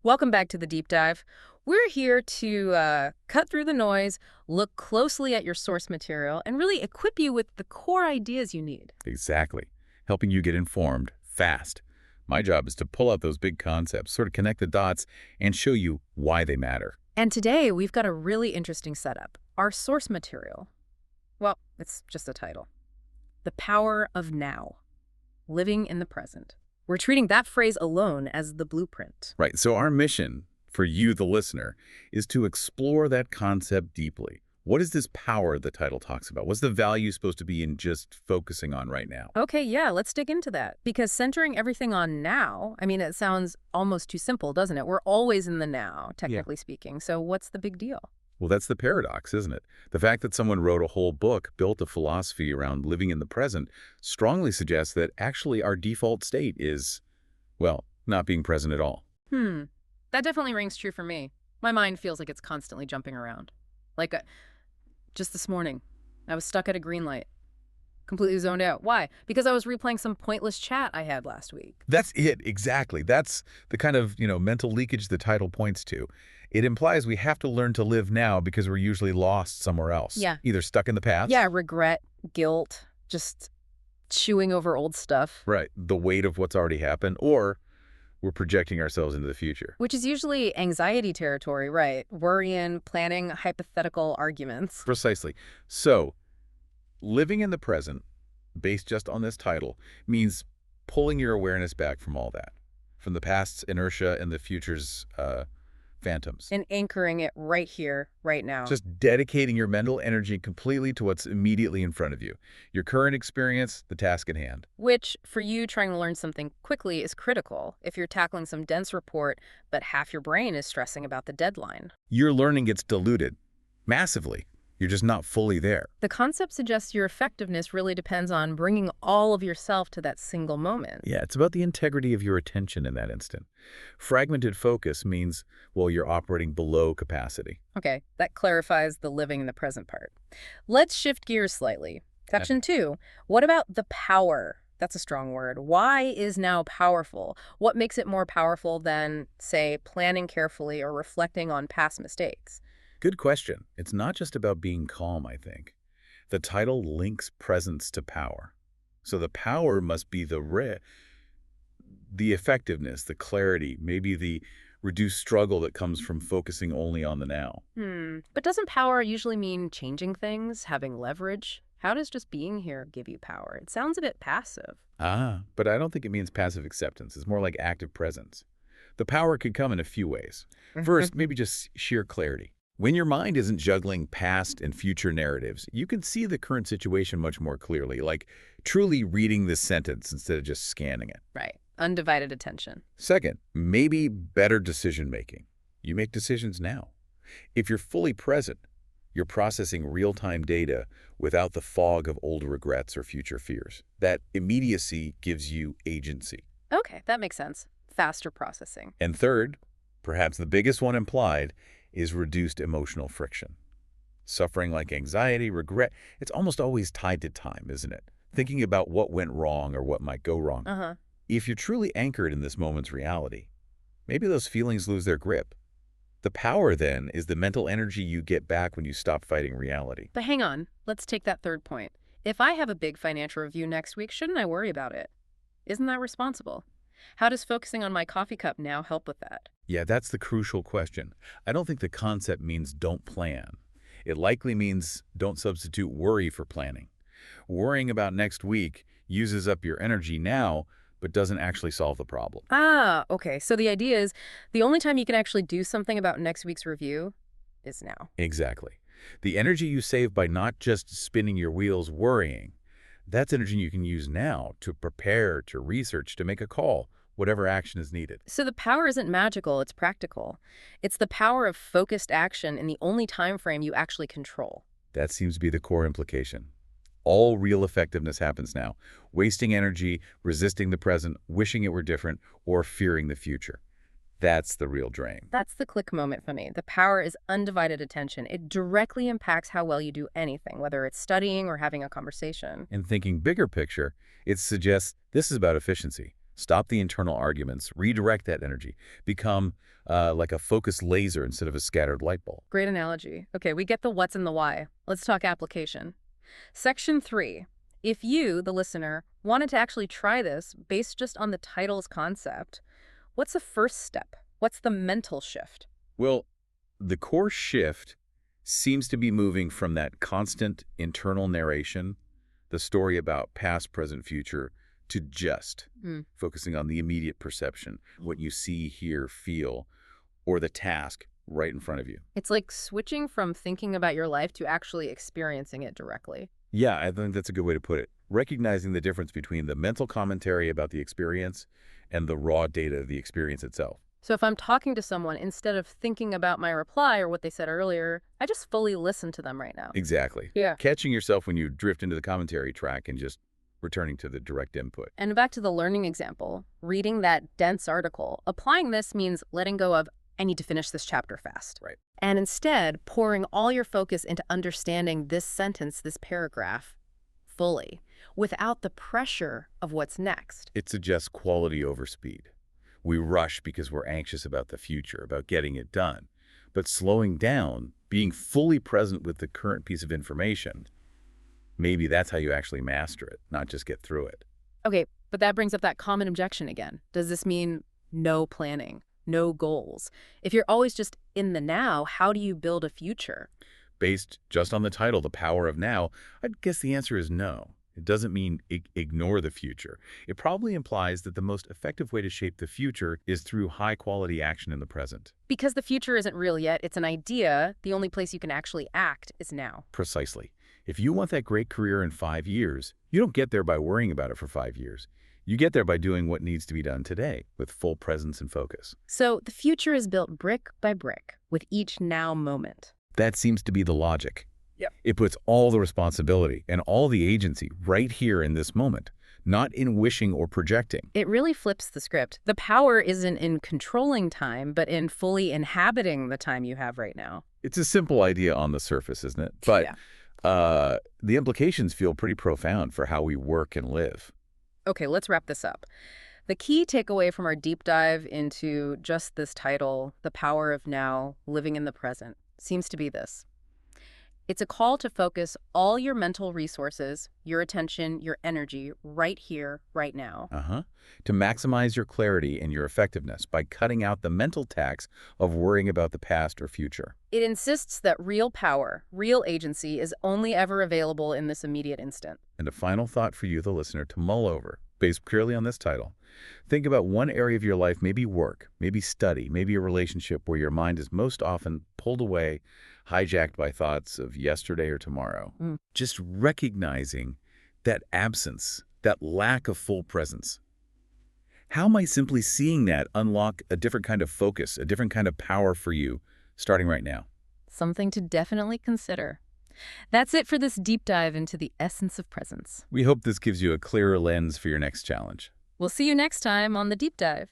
Welcome back to the deep dive. We're here to cut through the noise, look closely at your source material, and really equip you with the core ideas you need. Exactly. Helping you get informed fast. My job is to pull out those big concepts, sort of connect the dots, and show you why they matter. And today, we've got a really interesting setup. Our source material. Well, it's just a title. The Power of Now. Living in the Present. We're treating that phrase alone as the blueprint. Right, so our mission for you, the listener, is to explore that concept deeply. What is this power the title talks about? What's the value supposed to be in just focusing on right now? Okay, yeah, let's dig into that. Because centering everything on now, I mean, it sounds almost too simple, doesn't it? We're always in the now, technically speaking. So what's the big deal? Well, that's the paradox, isn't it? The fact that someone wrote a whole book, built a philosophy around living in the present, strongly suggests that actually our default state is, well, not being present at all. That definitely rings true for me. My mind feels like it's constantly jumping around. Like, just this morning, I was stuck at a green light. Completely zoned out. Why? Because I was replaying some pointless chat I had last week. That's it, exactly. That's the kind of, mental leakage the title points to. It implies we have to learn to live now because we're usually lost somewhere else. Yeah. Either stuck in the past. Yeah, regret, guilt, just chewing over old stuff. Right. The weight of what's already happened, or we're projecting ourselves into the future. Which is usually anxiety territory, right? Worrying, planning hypothetical arguments. Precisely. So, living in the present, based just on this title, means pulling your awareness back from all that, from the past's inertia and the future's phantoms. And anchoring it right here, right now. Just dedicating your mental energy completely to what's immediately in front of you, your current experience, the task at hand. Which, for you trying to learn something quickly, is critical if you're tackling some dense report, but half your brain is stressing about the deadline. Your learning gets diluted massively. You're just not fully there. The concept suggests your effectiveness really depends on bringing all of yourself to that single moment. Yeah, it's about the integrity of your attention in that instant. Fragmented focus means, well, you're operating below capacity. Okay, that clarifies the living in the present part. Let's shift gears slightly. Section 2, what about the power? That's a strong word. Why is now powerful? What makes it more powerful than, say, planning carefully or reflecting on past mistakes? Good question. It's not just about being calm, I think. The title links presence to power. So the power must be the effectiveness, the clarity, maybe the reduced struggle that comes from focusing only on the now. But doesn't power usually mean changing things, having leverage? How does just being here give you power? It sounds a bit passive. But I don't think it means passive acceptance. It's more like active presence. The power could come in a few ways. First, maybe just sheer clarity. When your mind isn't juggling past and future narratives, you can see the current situation much more clearly, like truly reading this sentence instead of just scanning it. Right. Undivided attention. Second, maybe better decision-making. You make decisions now. If you're fully present, you're processing real-time data without the fog of old regrets or future fears. That immediacy gives you agency. Okay, that makes sense. Faster processing. And third, perhaps the biggest one implied, is reduced emotional friction. Suffering like anxiety, regret, it's almost always tied to time, isn't it? Thinking about what went wrong or what might go wrong. If you're truly anchored in this moment's reality, maybe those feelings lose their grip. The power, then, is the mental energy you get back when you stop fighting reality. But hang on, let's take that third point. If I have a big financial review next week, shouldn't I worry about it? Isn't that responsible? How does focusing on my coffee cup now help with that? Yeah, that's the crucial question. I don't think the concept means don't plan. It likely means don't substitute worry for planning. Worrying about next week uses up your energy now, but doesn't actually solve the problem. Okay. So the idea is the only time you can actually do something about next week's review is now. Exactly. The energy you save by not just spinning your wheels worrying, that's energy you can use now to prepare, to research, to make a call, whatever action is needed. So the power isn't magical, it's practical. It's the power of focused action in the only time frame you actually control. That seems to be the core implication. All real effectiveness happens now. Wasting energy, resisting the present, wishing it were different, or fearing the future. That's the real drain. That's the click moment for me. The power is undivided attention. It directly impacts how well you do anything, whether it's studying or having a conversation. And thinking bigger picture, it suggests this is about efficiency. Stop the internal arguments. Redirect that energy. Become like a focused laser instead of a scattered light bulb. Great analogy. Okay, we get the what's and the why. Let's talk application. Section 3. If you, the listener, wanted to actually try this based just on the title's concept, what's the first step? What's the mental shift? Well, the core shift seems to be moving from that constant internal narration, the story about past, present, future, to just focusing on the immediate perception, what you see, hear, feel, or the task right in front of you. It's like switching from thinking about your life to actually experiencing it directly. Yeah, I think that's a good way to put it. Recognizing the difference between the mental commentary about the experience and the raw data of the experience itself. So if I'm talking to someone, instead of thinking about my reply or what they said earlier, I just fully listen to them right now. Exactly. Yeah. Catching yourself when you drift into the commentary track and just returning to the direct input. And back to the learning example, reading that dense article, applying this means letting go of, I need to finish this chapter fast. Right. And instead, pouring all your focus into understanding this sentence, this paragraph, fully, without the pressure of what's next. It suggests quality over speed. We rush because we're anxious about the future, about getting it done. But slowing down, being fully present with the current piece of information, maybe that's how you actually master it, not just get through it. Okay, but that brings up that common objection again. Does this mean no planning, no goals? If you're always just in the now, how do you build a future? Based just on the title, The Power of Now, I'd guess the answer is no. It doesn't mean ignore the future. It probably implies that the most effective way to shape the future is through high-quality action in the present. Because the future isn't real yet, it's an idea. The only place you can actually act is now. Precisely. If you want that great career in 5 years, you don't get there by worrying about it for 5 years. You get there by doing what needs to be done today with full presence and focus. So the future is built brick by brick with each now moment. That seems to be the logic. Yep. It puts all the responsibility and all the agency right here in this moment, not in wishing or projecting. It really flips the script. The power isn't in controlling time, but in fully inhabiting the time you have right now. It's a simple idea on the surface, isn't it? But the implications feel pretty profound for how we work and live. Okay, let's wrap this up. The key takeaway from our deep dive into just this title, The Power of Now, Living in the Present, seems to be this. It's a call to focus all your mental resources, your attention, your energy, right here, right now. To maximize your clarity and your effectiveness by cutting out the mental tax of worrying about the past or future. It insists that real power, real agency is only ever available in this immediate instant. And a final thought for you, the listener, to mull over, based purely on this title. Think about one area of your life, maybe work, maybe study, maybe a relationship where your mind is most often pulled away, hijacked by thoughts of yesterday or tomorrow. Just recognizing that absence, that lack of full presence. How might simply seeing that unlock a different kind of focus, a different kind of power for you, starting right now? Something to definitely consider. That's it for this deep dive into the essence of presence. We hope this gives you a clearer lens for your next challenge. We'll see you next time on The Deep Dive.